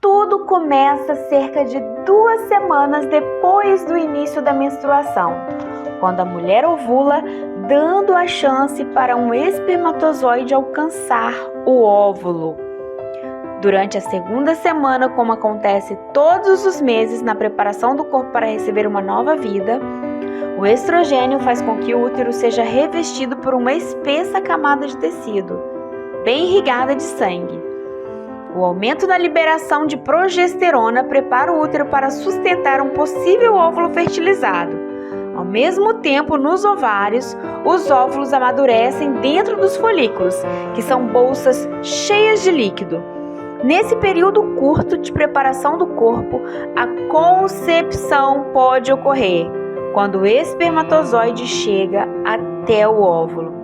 Tudo começa cerca de 2 semanas depois do início da menstruação, quando a mulher ovula, dando a chance para um espermatozoide alcançar o óvulo. Durante a 2ª semana, como acontece todos os meses na preparação do corpo para receber uma nova vida, o estrogênio faz com que o útero seja revestido por uma espessa camada de tecido, bem irrigada de sangue. O aumento da liberação de progesterona prepara o útero para sustentar um possível óvulo fertilizado. Ao mesmo tempo, nos ovários, os óvulos amadurecem dentro dos folículos, que são bolsas cheias de líquido. Nesse período curto de preparação do corpo, a concepção pode ocorrer, quando o espermatozoide chega até o óvulo.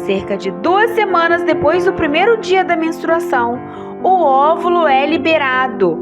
Cerca de 2 semanas depois do primeiro dia da menstruação, o óvulo é liberado.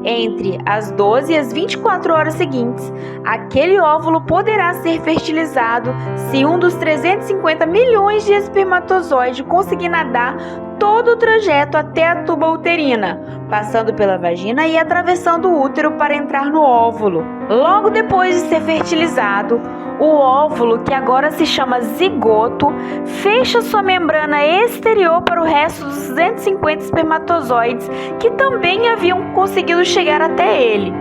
Entre as 12 e as 24 horas seguintes, aquele óvulo poderá ser fertilizado se um dos 350 milhões de espermatozoides conseguir nadar todo o trajeto até a tuba uterina, passando pela vagina e atravessando o útero para entrar no óvulo. Logo depois de ser fertilizado, o óvulo, que agora se chama zigoto, fecha sua membrana exterior para o resto dos 250 espermatozoides que também haviam conseguido chegar até ele.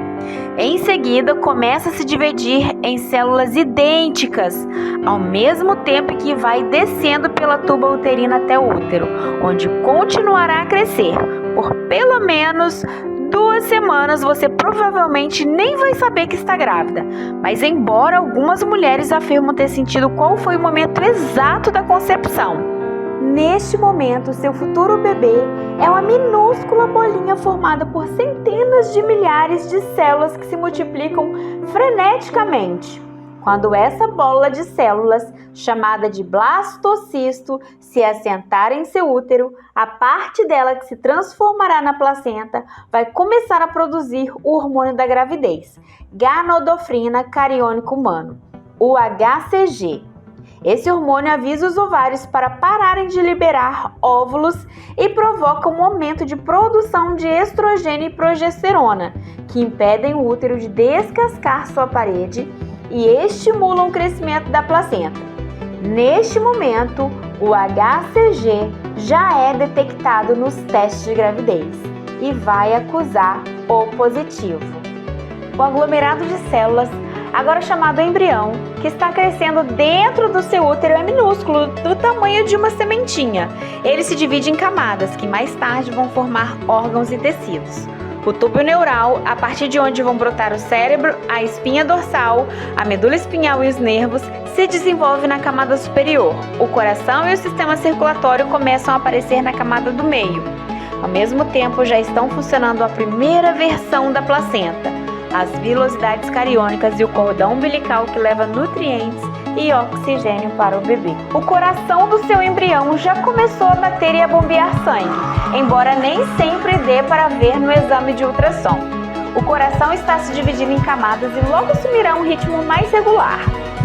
Em seguida, começa a se dividir em células idênticas, ao mesmo tempo que vai descendo pela tuba uterina até o útero, onde continuará a crescer. Por pelo menos 2 semanas você provavelmente nem vai saber que está grávida, mas embora algumas mulheres afirmam ter sentido qual foi o momento exato da concepção, neste momento seu futuro bebê é uma minúscula bolinha formada por centenas de milhares de células que se multiplicam freneticamente. Quando essa bola de células, chamada de blastocisto, se assentar em seu útero, a parte dela que se transformará na placenta vai começar a produzir o hormônio da gravidez, gonadotropina cariônico humano, o HCG. Esse hormônio avisa os ovários para pararem de liberar óvulos e provoca um aumento de produção de estrogênio e progesterona, que impedem o útero de descascar sua parede e estimulam o crescimento da placenta. Neste momento, o HCG já é detectado nos testes de gravidez e vai acusar o positivo. O aglomerado de células, agora chamado embrião, que está crescendo dentro do seu útero, é minúsculo, do tamanho de uma sementinha. Ele se divide em camadas, que mais tarde vão formar órgãos e tecidos. O tubo neural, a partir de onde vão brotar o cérebro, a espinha dorsal, a medula espinhal e os nervos, se desenvolve na camada superior. O coração e o sistema circulatório começam a aparecer na camada do meio. Ao mesmo tempo, já estão funcionando a primeira versão da placenta, as vilosidades cariônicas e o cordão umbilical que leva nutrientes e oxigênio para o bebê. O coração do seu embrião já começou a bater e a bombear sangue, embora nem sempre dê para ver no exame de ultrassom. O coração está se dividindo em camadas e logo assumirá um ritmo mais regular.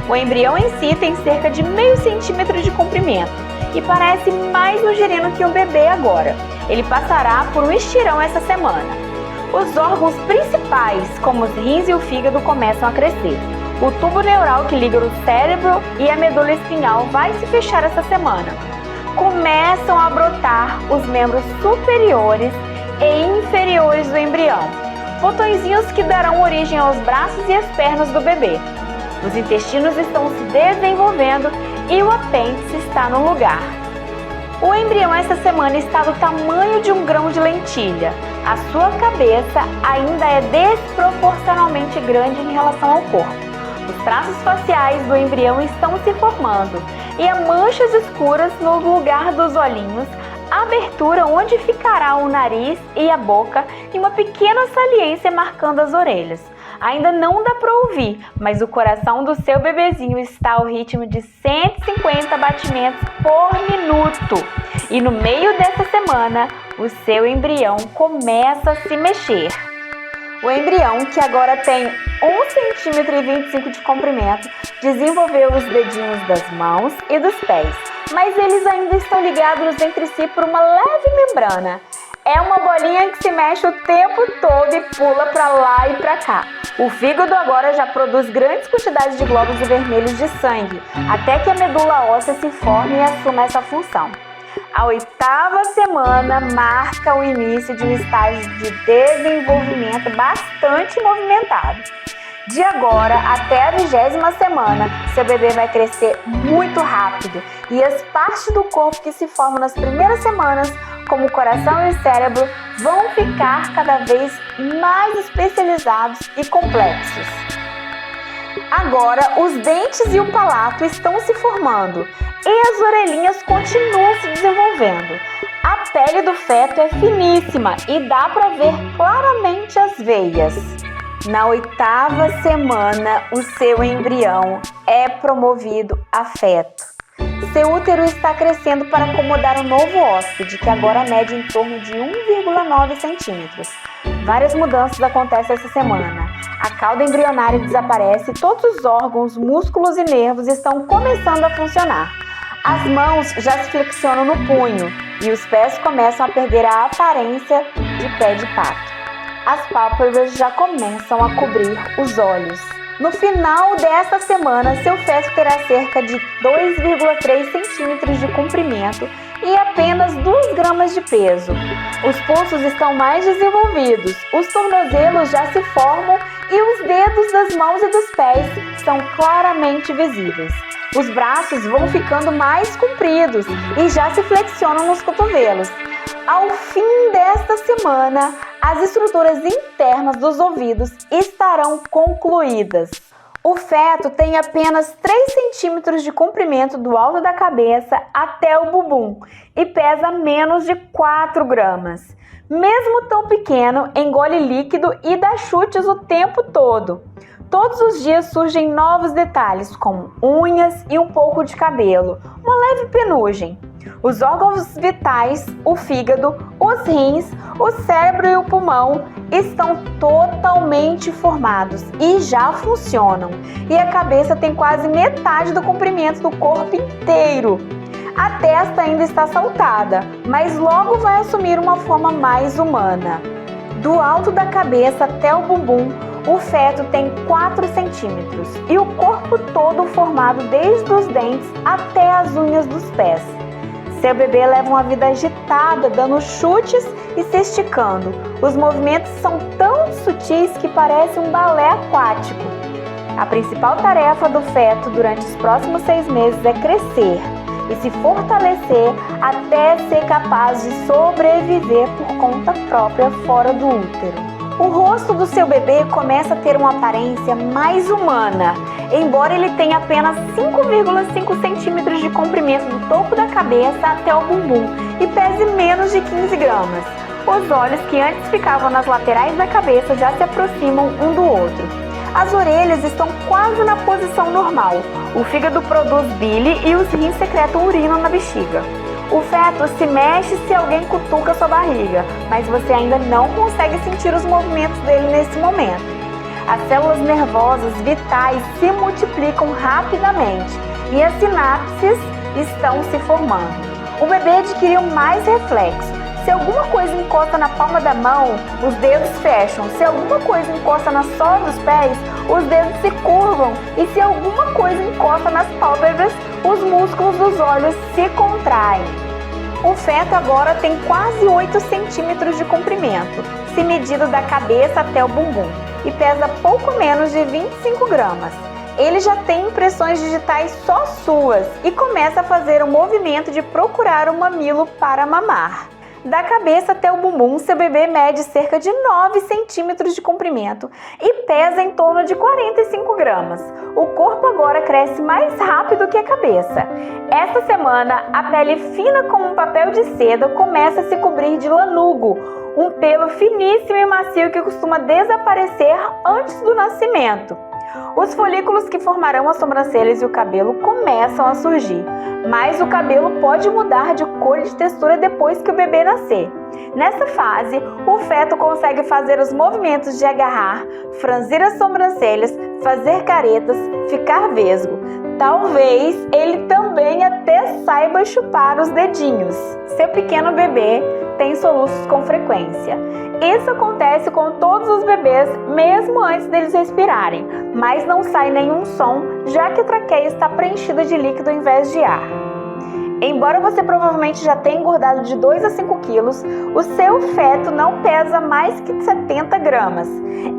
O embrião em si tem cerca de meio centímetro de comprimento e parece mais ugerino que um bebê agora. Ele passará por um estirão essa semana. Os órgãos principais, como os rins e o fígado, começam a crescer. O tubo neural que liga o cérebro e a medula espinhal vai se fechar essa semana. Começam a brotar os membros superiores e inferiores do embrião, botõezinhos que darão origem aos braços e às pernas do bebê. Os intestinos estão se desenvolvendo e o apêndice está no lugar. O embrião essa semana está do tamanho de um grão de lentilha. A sua cabeça ainda é desproporcionalmente grande em relação ao corpo. Os traços faciais do embrião estão se formando e há manchas escuras no lugar dos olhinhos, abertura onde ficará o nariz e a boca e uma pequena saliência marcando as orelhas. Ainda não dá para ouvir, mas o coração do seu bebezinho está ao ritmo de 150 batimentos por minuto. E no meio dessa semana, o seu embrião começa a se mexer. O embrião, que agora tem 1,25 cm de comprimento, desenvolveu os dedinhos das mãos e dos pés, mas eles ainda estão ligados entre si por uma leve membrana. É uma bolinha que se mexe o tempo todo e pula para lá e para cá. O fígado agora já produz grandes quantidades de glóbulos vermelhos de sangue, até que a medula óssea se forme e assuma essa função. A 8ª semana marca o início de um estágio de desenvolvimento bastante movimentado. De agora até a 20ª semana, seu bebê vai crescer muito rápido e as partes do corpo que se formam nas primeiras semanas, como o coração e o cérebro, vão ficar cada vez mais especializados e complexos. Agora, os dentes e o palato estão se formando e as orelhinhas continuam se desenvolvendo. A pele do feto é finíssima e dá para ver claramente as veias. Na 8ª semana, o seu embrião é promovido a feto. Seu útero está crescendo para acomodar um novo hóspede, que agora mede em torno de 1,9 centímetros. Várias mudanças acontecem essa semana. A cauda embrionária desaparece e todos os órgãos, músculos e nervos estão começando a funcionar. As mãos já se flexionam no punho e os pés começam a perder a aparência de pé de pato. As pálpebras já começam a cobrir os olhos. No final desta semana, seu feto terá cerca de 2,3 centímetros de comprimento e apenas 2 gramas de peso. Os pulsos estão mais desenvolvidos, os tornozelos já se formam e os dedos das mãos e dos pés são claramente visíveis. Os braços vão ficando mais compridos e já se flexionam nos cotovelos. Ao fim desta semana, as estruturas internas dos ouvidos estarão concluídas. O feto tem apenas 3 centímetros de comprimento do alto da cabeça até o bumbum e pesa menos de 4 gramas. Mesmo tão pequeno, engole líquido e dá chutes o tempo todo. Todos os dias surgem novos detalhes, como unhas e um pouco de cabelo, uma leve penugem. Os órgãos vitais, o fígado, os rins, o cérebro e o pulmão estão totalmente formados e já funcionam. E a cabeça tem quase metade do comprimento do corpo inteiro. A testa ainda está saltada, mas logo vai assumir uma forma mais humana. Do alto da cabeça até o bumbum, o feto tem 4 centímetros e o corpo todo formado desde os dentes até as unhas dos pés. Seu bebê leva uma vida agitada, dando chutes e se esticando. Os movimentos são tão sutis que parece um balé aquático. A principal tarefa do feto durante os próximos 6 meses é crescer e se fortalecer até ser capaz de sobreviver por conta própria fora do útero. O rosto do seu bebê começa a ter uma aparência mais humana, embora ele tenha apenas 5,5 centímetros de comprimento do topo da cabeça até o bumbum e pese menos de 15 gramas. Os olhos, que antes ficavam nas laterais da cabeça, já se aproximam um do outro. As orelhas estão quase na posição normal. O fígado produz bile e os rins secretam urina na bexiga. O feto se mexe se alguém cutuca sua barriga, mas você ainda não consegue sentir os movimentos dele nesse momento. As células nervosas vitais se multiplicam rapidamente e as sinapses estão se formando. O bebê adquiriu mais reflexo. Se alguma coisa encosta na palma da mão, os dedos fecham. Se alguma coisa encosta na sola dos pés, os dedos se curvam. E se alguma coisa encosta nas pálpebras, os músculos dos olhos se contraem. O feto agora tem quase 8 centímetros de comprimento, se medido da cabeça até o bumbum, e pesa pouco menos de 25 gramas. Ele já tem impressões digitais só suas e começa a fazer o movimento de procurar o mamilo para mamar. Da cabeça até o bumbum, seu bebê mede cerca de 9 centímetros de comprimento e pesa em torno de 45 gramas. O corpo agora cresce mais rápido que a cabeça. Esta semana, a pele fina como um papel de seda começa a se cobrir de lanugo, um pelo finíssimo e macio que costuma desaparecer antes do nascimento. Os folículos que formarão as sobrancelhas e o cabelo começam a surgir, mas o cabelo pode mudar de cor e de textura depois que o bebê nascer. Nessa fase, o feto consegue fazer os movimentos de agarrar, franzir as sobrancelhas, fazer caretas, ficar vesgo. Talvez ele também até saiba chupar os dedinhos. Seu pequeno bebê tem soluços com frequência. Isso acontece com todos os bebês, mesmo antes deles respirarem, mas não sai nenhum som, já que a traqueia está preenchida de líquido em vez de ar. Embora você provavelmente já tenha engordado de 2 a 5 quilos, o seu feto não pesa mais que 70 gramas.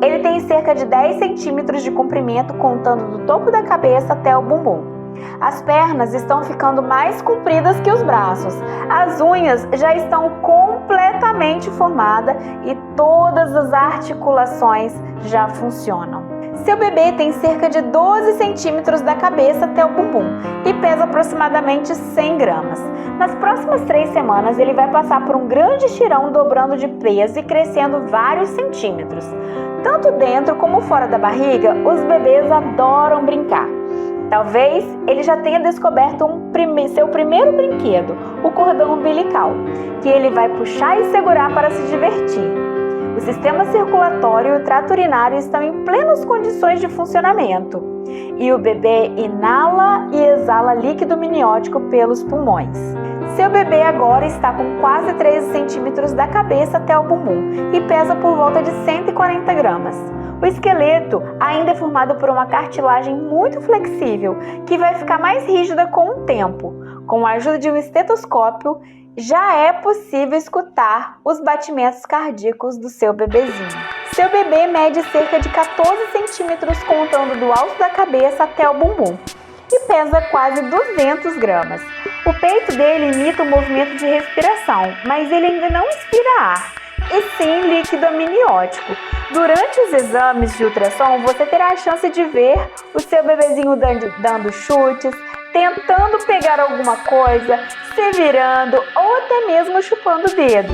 Ele tem cerca de 10 centímetros de comprimento, contando do topo da cabeça até o bumbum. As pernas estão ficando mais compridas que os braços. As unhas já estão completamente formadas e todas as articulações já funcionam. Seu bebê tem cerca de 12 centímetros da cabeça até o bumbum e pesa aproximadamente 100 gramas. Nas próximas 3 semanas, ele vai passar por um grande estirão, dobrando de peso e crescendo vários centímetros. Tanto dentro como fora da barriga, os bebês adoram brincar. Talvez ele já tenha descoberto seu primeiro brinquedo, o cordão umbilical, que ele vai puxar e segurar para se divertir. O sistema circulatório e o trato urinário estão em plenas condições de funcionamento e o bebê inala e exala líquido amniótico pelos pulmões. Seu bebê agora está com quase 13 centímetros da cabeça até o bumbum e pesa por volta de 140 gramas. O esqueleto ainda é formado por uma cartilagem muito flexível, que vai ficar mais rígida com o tempo. Com a ajuda de um estetoscópio, já é possível escutar os batimentos cardíacos do seu bebezinho. Seu bebê mede cerca de 14 centímetros, contando do alto da cabeça até o bumbum, e pesa quase 200 gramas. O peito dele imita o movimento de respiração, mas ele ainda não inspira ar, e sim líquido amniótico. Durante os exames de ultrassom, você terá a chance de ver o seu bebezinho dando chutes, tentando pegar alguma coisa, se virando ou até mesmo chupando o dedo.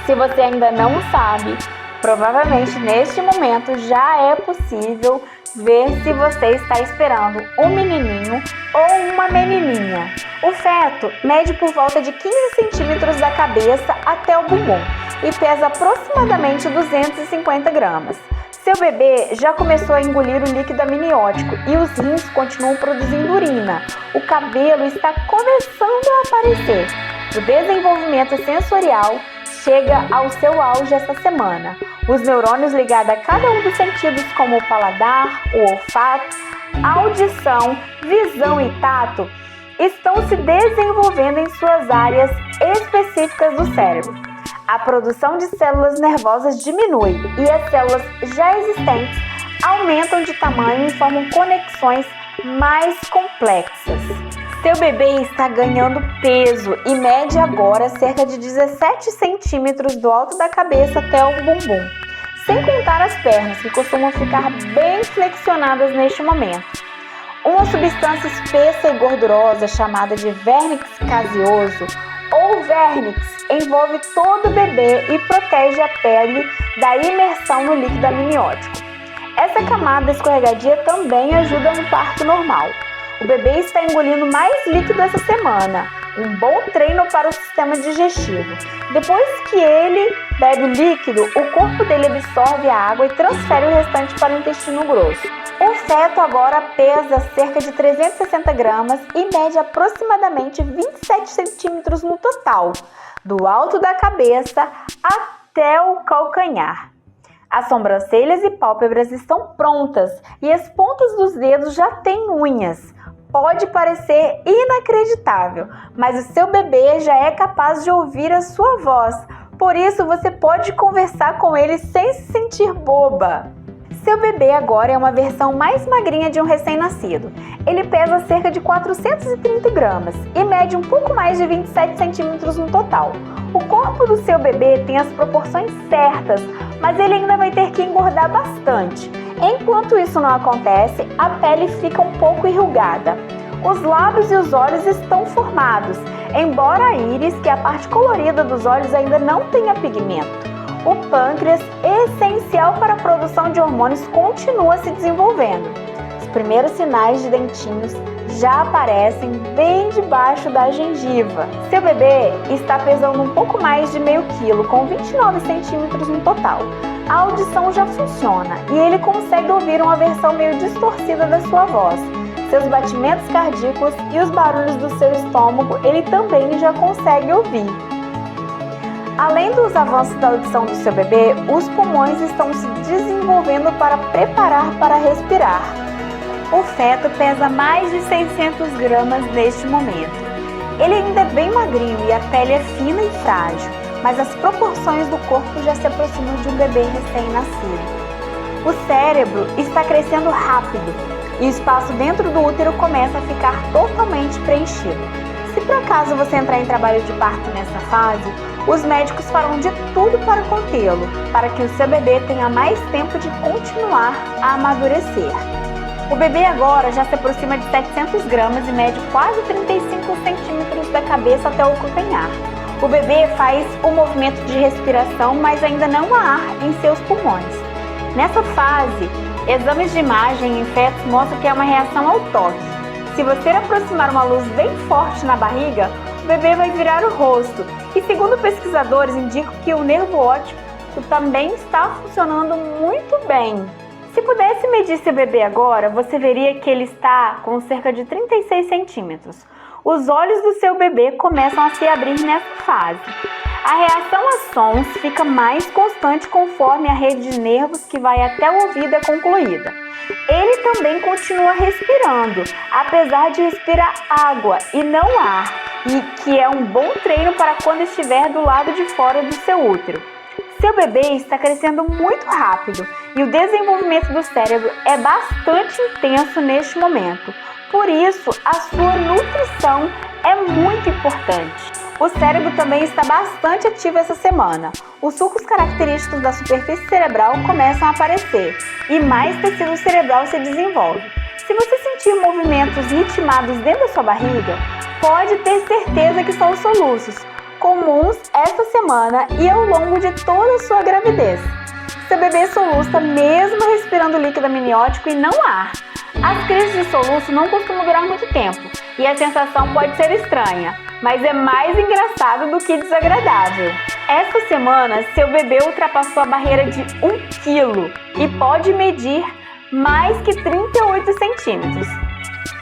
Se você ainda não sabe, provavelmente neste momento já é possível ver se você está esperando um menininho ou uma menininha. O feto mede por volta de 15 centímetros da cabeça até o bumbum e pesa aproximadamente 250 gramas. Seu bebê já começou a engolir o líquido amniótico e os rins continuam produzindo urina. O cabelo está começando a aparecer. O desenvolvimento sensorial chega ao seu auge essa semana. Os neurônios ligados a cada um dos sentidos, como o paladar, o olfato, audição, visão e tato, estão se desenvolvendo em suas áreas específicas do cérebro. A produção de células nervosas diminui e as células já existentes aumentam de tamanho e formam conexões mais complexas. Seu bebê está ganhando peso e mede agora cerca de 17 centímetros do alto da cabeça até o bumbum, sem contar as pernas, que costumam ficar bem flexionadas neste momento. Uma substância espessa e gordurosa chamada de vernix caseoso ou vernix envolve todo o bebê e protege a pele da imersão no líquido amniótico. Essa camada escorregadia também ajuda no parto normal. O bebê está engolindo mais líquido essa semana, um bom treino para o sistema digestivo. Depois que ele bebe o líquido, o corpo dele absorve a água e transfere o restante para o intestino grosso. O feto agora pesa cerca de 360 gramas e mede aproximadamente 27 centímetros no total, do alto da cabeça até o calcanhar. As sobrancelhas e pálpebras estão prontas e as pontas dos dedos já têm unhas. Pode parecer inacreditável, mas o seu bebê já é capaz de ouvir a sua voz. Por isso, você pode conversar com ele sem se sentir boba. Seu bebê agora é uma versão mais magrinha de um recém-nascido. Ele pesa cerca de 430 gramas e mede um pouco mais de 27 centímetros no total. O corpo do seu bebê tem as proporções certas, mas ele ainda vai ter que engordar bastante. Enquanto isso não acontece, a pele fica um pouco enrugada. Os lábios e os olhos estão formados, embora a íris, que é a parte colorida dos olhos, ainda não tenha pigmento. O pâncreas, essencial para a produção de hormônios, continua se desenvolvendo. Os primeiros sinais de dentinhos já aparecem bem debaixo da gengiva. Seu bebê está pesando um pouco mais de meio quilo, com 29 centímetros no total. A audição já funciona e ele consegue ouvir uma versão meio distorcida da sua voz. Seus batimentos cardíacos e os barulhos do seu estômago ele também já consegue ouvir. Além dos avanços da audição do seu bebê, os pulmões estão se desenvolvendo para preparar para respirar. O feto pesa mais de 600 gramas neste momento. Ele ainda é bem magrinho e a pele é fina e frágil, mas as proporções do corpo já se aproximam de um bebê recém-nascido. O cérebro está crescendo rápido e o espaço dentro do útero começa a ficar totalmente preenchido. Se por acaso você entrar em trabalho de parto nessa fase, os médicos farão de tudo para contê-lo, para que o seu bebê tenha mais tempo de continuar a amadurecer. O bebê agora já se aproxima de 700 gramas e mede quase 35 centímetros da cabeça até o calcanhar. O bebê faz o movimento de respiração, mas ainda não há ar em seus pulmões. Nessa fase, exames de imagem em fetos mostram que é uma reação ao toque. Se você aproximar uma luz bem forte na barriga, o bebê vai virar o rosto. E segundo pesquisadores, indicam que o nervo óptico também está funcionando muito bem. Se pudesse medir seu bebê agora, você veria que ele está com cerca de 36 centímetros. Os olhos do seu bebê começam a se abrir nessa fase. A reação a sons fica mais constante conforme a rede de nervos que vai até o ouvido é concluída. Ele também continua respirando, apesar de respirar água e não ar, e que é um bom treino para quando estiver do lado de fora do seu útero. Seu bebê está crescendo muito rápido e o desenvolvimento do cérebro é bastante intenso neste momento. Por isso, a sua nutrição é muito importante. O cérebro também está bastante ativo essa semana. Os sulcos característicos da superfície cerebral começam a aparecer e mais tecido cerebral se desenvolve. Se você sentir movimentos ritmados dentro da sua barriga, pode ter certeza que são os soluços, comuns esta semana e ao longo de toda a sua gravidez. Seu bebê soluça mesmo respirando líquido amniótico e não ar. As crises de soluço não costumam durar muito tempo e a sensação pode ser estranha, mas é mais engraçado do que desagradável. Esta semana, seu bebê ultrapassou a barreira de 1 kg e pode medir mais que 38 centímetros.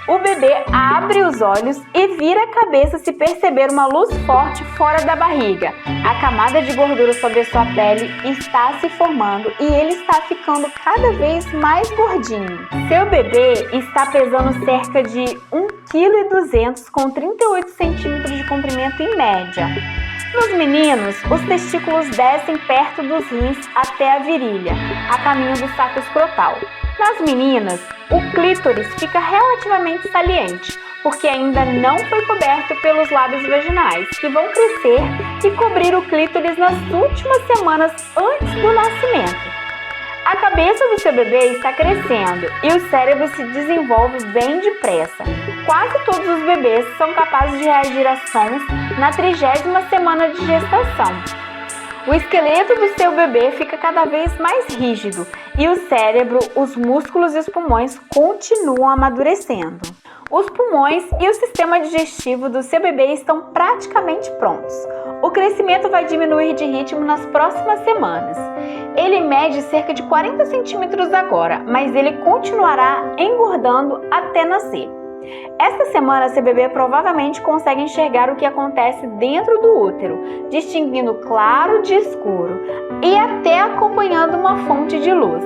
O bebê abre os olhos e vira a cabeça se perceber uma luz forte fora da barriga. A camada de gordura sobre a sua pele está se formando e ele está ficando cada vez mais gordinho. Seu bebê está pesando cerca de 1,2 kg com 38 centímetros de comprimento em média. Nos meninos, os testículos descem perto dos rins até a virilha, a caminho do saco escrotal. Nas meninas, o clítoris fica relativamente saliente, porque ainda não foi coberto pelos lábios vaginais, que vão crescer e cobrir o clítoris nas últimas semanas antes do nascimento. A cabeça do seu bebê está crescendo e o cérebro se desenvolve bem depressa. Quase todos os bebês são capazes de reagir a sons na 30ª semana de gestação. O esqueleto do seu bebê fica cada vez mais rígido e o cérebro, os músculos e os pulmões continuam amadurecendo. Os pulmões e o sistema digestivo do seu bebê estão praticamente prontos. O crescimento vai diminuir de ritmo nas próximas semanas. Ele mede cerca de 40 centímetros agora, mas ele continuará engordando até nascer. Esta semana, seu bebê provavelmente consegue enxergar o que acontece dentro do útero, distinguindo claro de escuro e até acompanhando uma fonte de luz.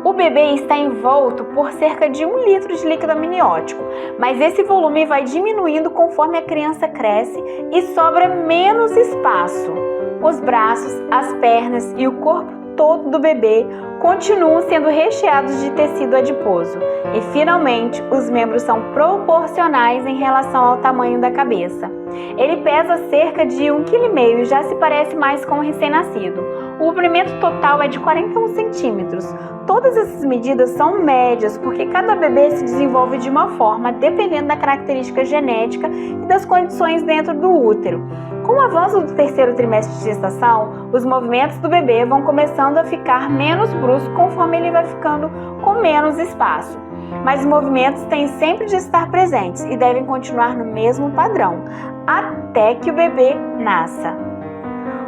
O bebê está envolto por cerca de 1 litro de líquido amniótico, mas esse volume vai diminuindo conforme a criança cresce e sobra menos espaço. Os braços, as pernas e o corpo todo do bebê continuam sendo recheados de tecido adiposo e, finalmente, os membros são proporcionais em relação ao tamanho da cabeça. Ele pesa cerca de 1,5 kg e já se parece mais com um recém-nascido. O comprimento total é de 41 centímetros. Todas essas medidas são médias porque cada bebê se desenvolve de uma forma dependendo da característica genética e das condições dentro do útero. Com o avanço do 3º trimestre de gestação, os movimentos do bebê vão começando a ficar menos bruscos conforme ele vai ficando com menos espaço. Mas os movimentos têm sempre de estar presentes e devem continuar no mesmo padrão, até que o bebê nasça.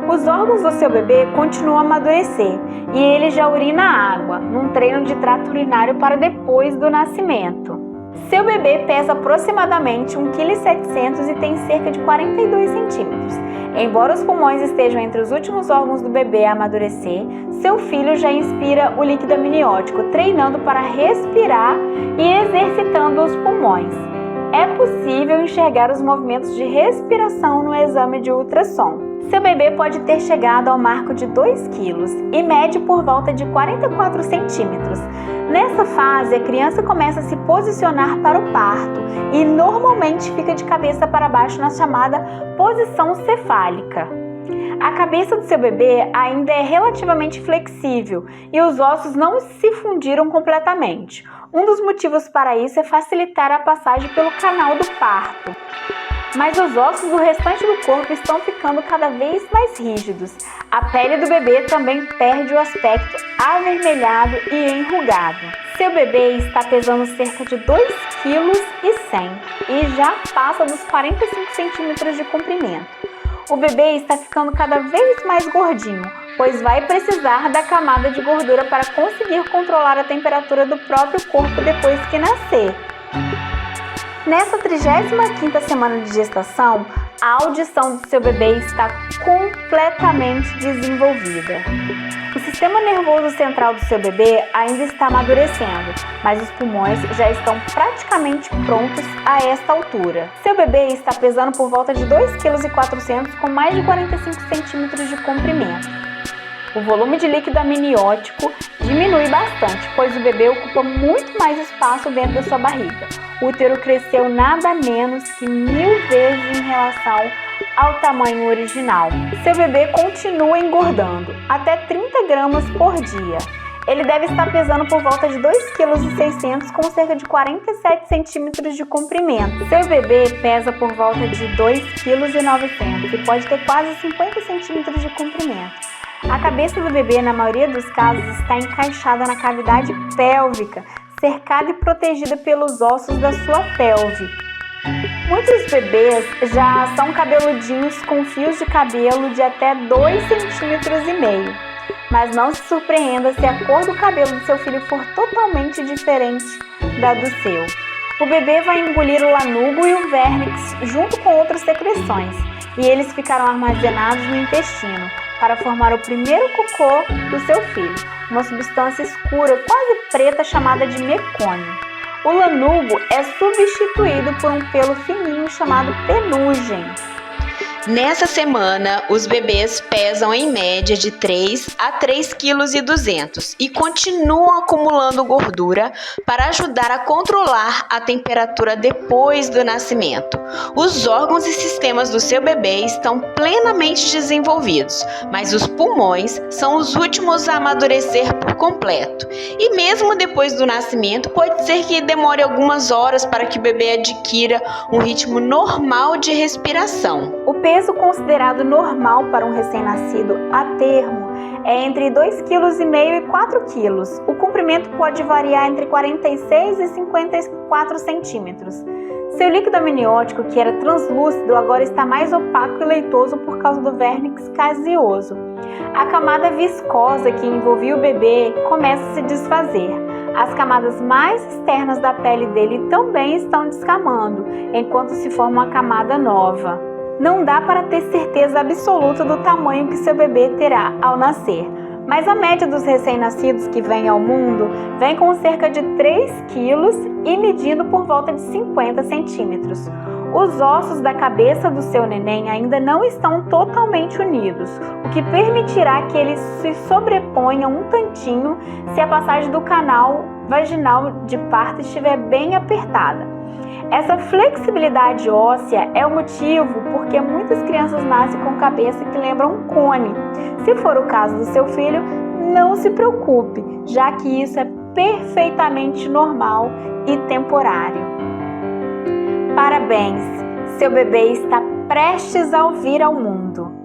Os órgãos do seu bebê continuam a amadurecer e ele já urina água, num treino de trato urinário para depois do nascimento. Seu bebê pesa aproximadamente 1,7 kg e tem cerca de 42 centímetros. Embora os pulmões estejam entre os últimos órgãos do bebê a amadurecer, seu filho já inspira o líquido amniótico, treinando para respirar e exercitando os pulmões. É possível enxergar os movimentos de respiração no exame de ultrassom. Seu bebê pode ter chegado ao marco de 2 kg e mede por volta de 44 centímetros. Nessa fase, a criança começa a se posicionar para o parto e normalmente fica de cabeça para baixo na chamada posição cefálica. A cabeça do seu bebê ainda é relativamente flexível e os ossos não se fundiram completamente. Um dos motivos para isso é facilitar a passagem pelo canal do parto. Mas os ossos do restante do corpo estão ficando cada vez mais rígidos. A pele do bebê também perde o aspecto avermelhado e enrugado. Seu bebê está pesando cerca de 2,1 kg e já passa dos 45 centímetros de comprimento. O bebê está ficando cada vez mais gordinho, pois vai precisar da camada de gordura para conseguir controlar a temperatura do próprio corpo depois que nascer. Nessa 35ª semana de gestação, a audição do seu bebê está completamente desenvolvida. O sistema nervoso central do seu bebê ainda está amadurecendo, mas os pulmões já estão praticamente prontos a esta altura. Seu bebê está pesando por volta de 2,4 kg com mais de 45 centímetros de comprimento. O volume de líquido amniótico diminui bastante, pois o bebê ocupa muito mais espaço dentro da sua barriga. O útero cresceu nada menos que 1000 vezes em relação ao tamanho original. Seu bebê continua engordando, até 30 gramas por dia. Ele deve estar pesando por volta de 2,6 kg com cerca de 47 centímetros de comprimento. Seu bebê pesa por volta de 2,9 kg e pode ter quase 50 centímetros de comprimento. A cabeça do bebê, na maioria dos casos, está encaixada na cavidade pélvica, cercada e protegida pelos ossos da sua pelve. Muitos bebês já são cabeludinhos com fios de cabelo de até 2,5 cm. Mas não se surpreenda se a cor do cabelo do seu filho for totalmente diferente da do seu. O bebê vai engolir o lanugo e o vernix junto com outras secreções, e eles ficarão armazenados no intestino para formar o primeiro cocô do seu filho, uma substância escura, quase preta, chamada de mecônio. O lanugo é substituído por um pelo fininho chamado penugem. Nessa semana, os bebês pesam em média de 3 a 3,2 kg e continuam acumulando gordura para ajudar a controlar a temperatura depois do nascimento. Os órgãos e sistemas do seu bebê estão plenamente desenvolvidos, mas os pulmões são os últimos a amadurecer por completo. E mesmo depois do nascimento, pode ser que demore algumas horas para que o bebê adquira um ritmo normal de respiração. O peso considerado normal para um recém-nascido a termo é entre 2,5 kg e 4 kg. O comprimento pode variar entre 46 e 54 centímetros. Seu líquido amniótico, que era translúcido, agora está mais opaco e leitoso por causa do vernix caseoso. A camada viscosa que envolvia o bebê começa a se desfazer. As camadas mais externas da pele dele também estão descamando, enquanto se forma uma camada nova. Não dá para ter certeza absoluta do tamanho que seu bebê terá ao nascer, mas a média dos recém-nascidos que vêm ao mundo vem com cerca de 3 kg e medindo por volta de 50 centímetros. Os ossos da cabeça do seu neném ainda não estão totalmente unidos, o que permitirá que eles se sobreponham um tantinho se a passagem do canal vaginal de parto estiver bem apertada. Essa flexibilidade óssea é o motivo porque muitas crianças nascem com cabeça que lembra um cone. Se for o caso do seu filho, não se preocupe, já que isso é perfeitamente normal e temporário. Parabéns! Seu bebê está prestes a vir ao mundo.